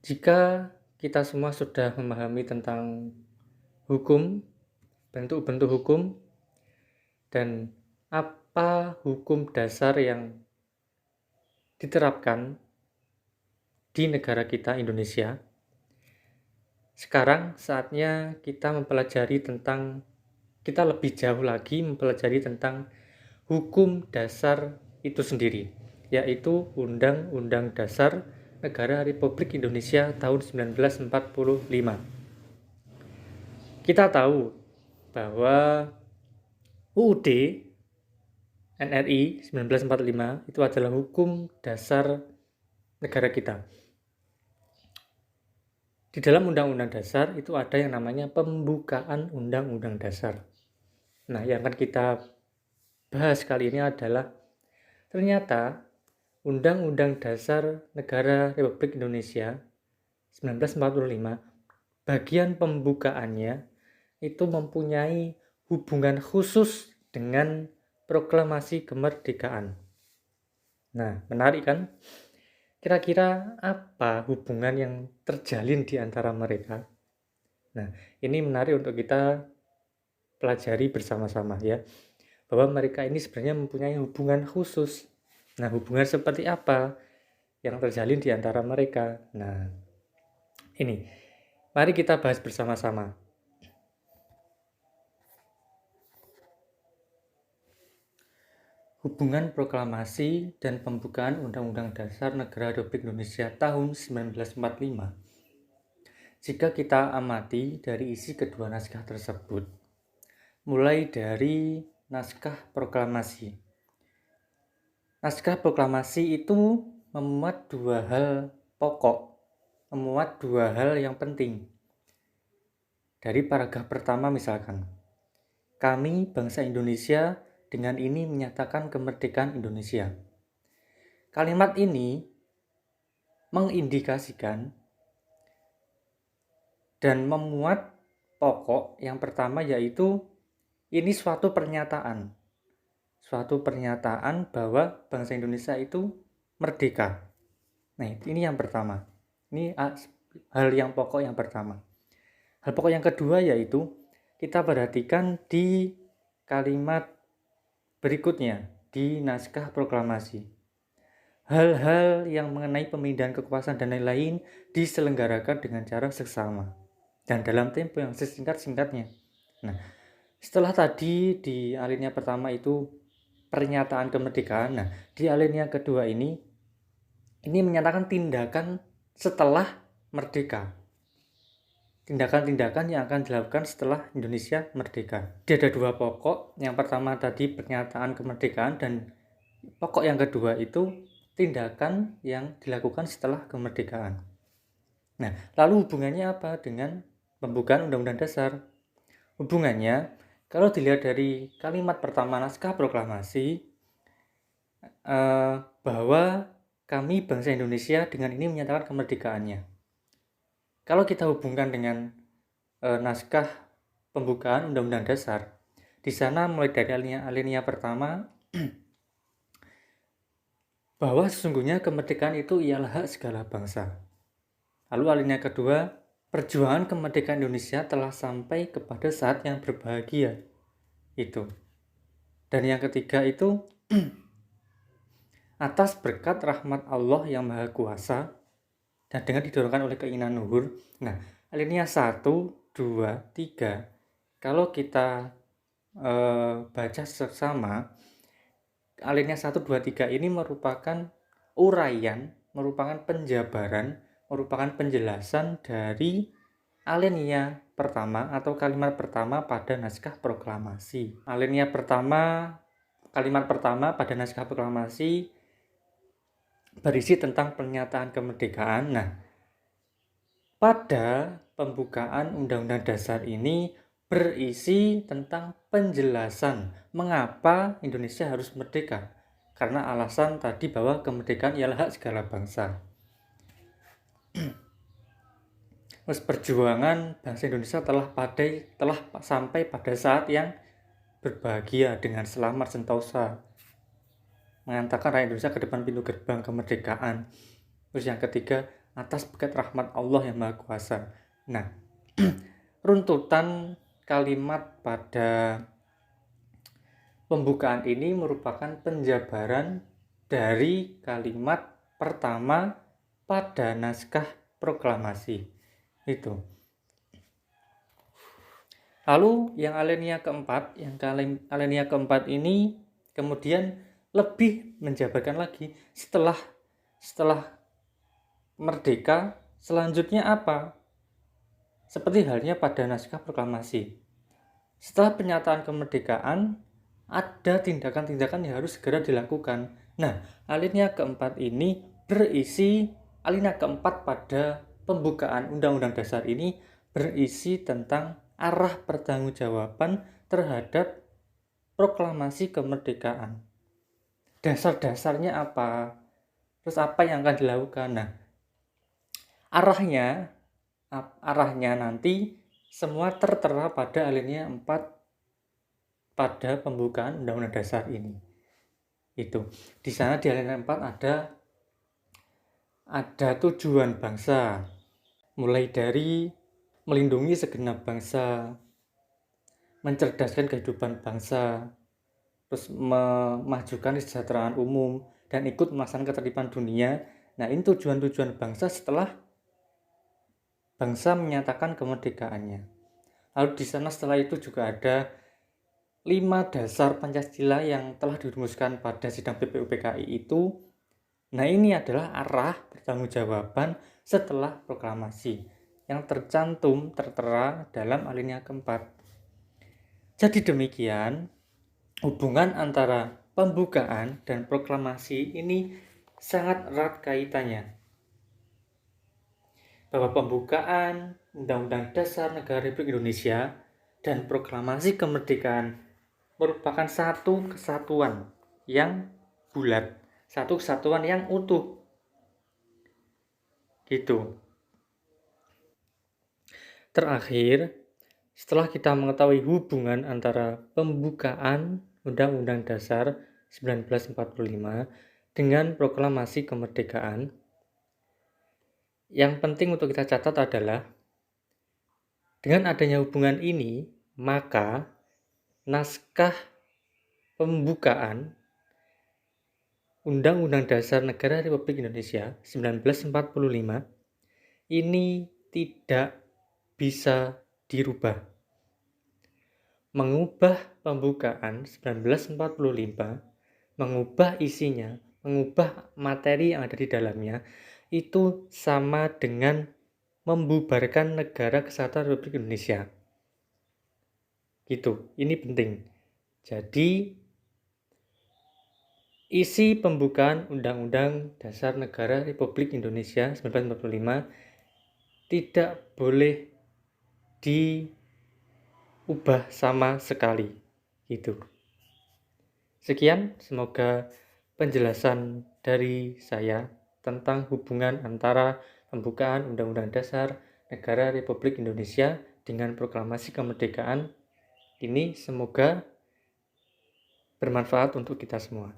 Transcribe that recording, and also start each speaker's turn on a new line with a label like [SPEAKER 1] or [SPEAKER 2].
[SPEAKER 1] Jika kita semua sudah memahami tentang hukum, bentuk-bentuk hukum, dan apa hukum dasar yang diterapkan di negara kita Indonesia, sekarang saatnya kita lebih jauh lagi mempelajari tentang hukum dasar itu sendiri, yaitu Undang-Undang Dasar Negara Republik Indonesia tahun 1945. Kita tahu bahwa UUD NRI 1945 itu adalah hukum dasar negara kita. Di dalam Undang-Undang Dasar itu ada yang namanya pembukaan Undang-Undang Dasar. Nah, yang akan kita bahas kali ini adalah ternyata Undang-Undang Dasar Negara Republik Indonesia 1945 bagian pembukaannya itu mempunyai hubungan khusus dengan proklamasi kemerdekaan. Nah, menarik kan? Kira-kira apa hubungan yang terjalin di antara mereka? Nah, ini menarik untuk kita pelajari bersama-sama ya. Bahwa mereka ini sebenarnya mempunyai hubungan khusus. Nah, hubungan seperti apa yang terjalin di antara mereka? Nah, ini. Mari kita bahas bersama-sama. Hubungan proklamasi dan pembukaan Undang-Undang Dasar Negara Republik Indonesia tahun 1945. Jika kita amati dari isi kedua naskah tersebut, mulai dari naskah proklamasi. Naskah proklamasi itu memuat dua hal pokok, memuat dua hal yang penting. Dari paragraf pertama misalkan, kami bangsa Indonesia dengan ini menyatakan kemerdekaan Indonesia. Kalimat ini mengindikasikan dan memuat pokok yang pertama, yaitu ini suatu pernyataan bahwa bangsa Indonesia itu merdeka. Nah, ini yang pertama. Ini hal yang pokok yang pertama. Hal pokok yang kedua yaitu kita perhatikan di kalimat berikutnya di naskah proklamasi. Hal-hal yang mengenai pemindahan kekuasaan dan lain-lain diselenggarakan dengan cara seksama dan dalam tempo yang sesingkat-singkatnya. Nah, setelah tadi di alinea pertama itu pernyataan kemerdekaan, nah di alinea kedua ini menyatakan tindakan setelah merdeka. Tindakan-tindakan yang akan dilakukan setelah Indonesia merdeka. Dia ada dua pokok. Yang pertama tadi pernyataan kemerdekaan, dan pokok yang kedua itu tindakan yang dilakukan setelah kemerdekaan. Nah, lalu hubungannya apa dengan pembukaan Undang-Undang Dasar? Hubungannya, kalau dilihat dari kalimat pertama naskah proklamasi, bahwa kami bangsa Indonesia dengan ini menyatakan kemerdekaannya. Kalau kita hubungkan dengan naskah pembukaan Undang-Undang Dasar, di sana mulai dari alinea pertama bahwa sesungguhnya kemerdekaan itu ialah hak segala bangsa. Lalu alinea kedua, perjuangan kemerdekaan Indonesia telah sampai kepada saat yang berbahagia. Itu. Dan yang ketiga itu atas berkat rahmat Allah yang Maha Kuasa dan dengan didorongkan oleh keinginan luhur. Nah, alinea 1, 2, 3, kalau kita baca seksama, alinea 1, 2, 3 ini merupakan uraian, merupakan penjabaran, merupakan penjelasan dari alinea pertama atau kalimat pertama pada naskah proklamasi. Alinea pertama, kalimat pertama pada naskah proklamasi berisi tentang pernyataan kemerdekaan. Nah, pada pembukaan Undang-Undang Dasar ini berisi tentang penjelasan mengapa Indonesia harus merdeka. Karena alasan tadi bahwa kemerdekaan ialah hak segala bangsa. Terus perjuangan bangsa Indonesia telah sampai pada saat yang berbahagia dengan selamat sentosa, mengantarkan rakyat Indonesia ke depan pintu gerbang kemerdekaan. Terus yang ketiga, atas berkat rahmat Allah yang Maha Kuasa. Nah, runtutan kalimat pada pembukaan ini merupakan penjabaran dari kalimat pertama pada naskah proklamasi. Itu. Lalu yang alinea keempat ini kemudian lebih menjabarkan lagi setelah merdeka selanjutnya apa? Seperti halnya pada naskah proklamasi. Setelah pernyataan kemerdekaan ada tindakan-tindakan yang harus segera dilakukan. Nah, alinea keempat pada pembukaan Undang-Undang Dasar ini berisi tentang arah pertanggungjawaban terhadap proklamasi kemerdekaan. Dasar-dasarnya apa? Terus apa yang akan dilakukan? Nah, arahnya nanti semua tertera pada alinea 4 pada pembukaan Undang-Undang Dasar ini. Itu. Di sana di alinea 4 ada tujuan bangsa, mulai dari melindungi segenap bangsa, mencerdaskan kehidupan bangsa, terus memajukan kesejahteraan umum, dan ikut melaksanakan ketertiban dunia. Nah, ini tujuan-tujuan bangsa setelah bangsa menyatakan kemerdekaannya. Lalu di sana setelah itu juga ada 5 dasar Pancasila yang telah dirumuskan pada sidang PPUPKI itu. Nah, ini adalah arah pertanggungjawaban setelah proklamasi yang tertera dalam alinea keempat. Jadi demikian, hubungan antara pembukaan dan proklamasi ini sangat erat kaitannya. Bahwa pembukaan Undang-Undang Dasar Negara Republik Indonesia dan proklamasi kemerdekaan merupakan satu kesatuan yang bulat, satu kesatuan yang utuh. Gitu. Terakhir, setelah kita mengetahui hubungan antara pembukaan Undang-Undang Dasar 1945 dengan proklamasi kemerdekaan, yang penting untuk kita catat adalah dengan adanya hubungan ini, maka naskah pembukaan Undang-Undang Dasar Negara Republik Indonesia 1945 ini tidak bisa dirubah. Mengubah pembukaan 1945, mengubah isinya, mengubah materi yang ada di dalamnya, itu sama dengan membubarkan Negara Kesatuan Republik Indonesia. Gitu, ini penting. Jadi, isi pembukaan Undang-Undang Dasar Negara Republik Indonesia 1945 tidak boleh diubah sama sekali. Gitu. Sekian, semoga penjelasan dari saya tentang hubungan antara pembukaan Undang-Undang Dasar Negara Republik Indonesia dengan proklamasi kemerdekaan ini semoga bermanfaat untuk kita semua.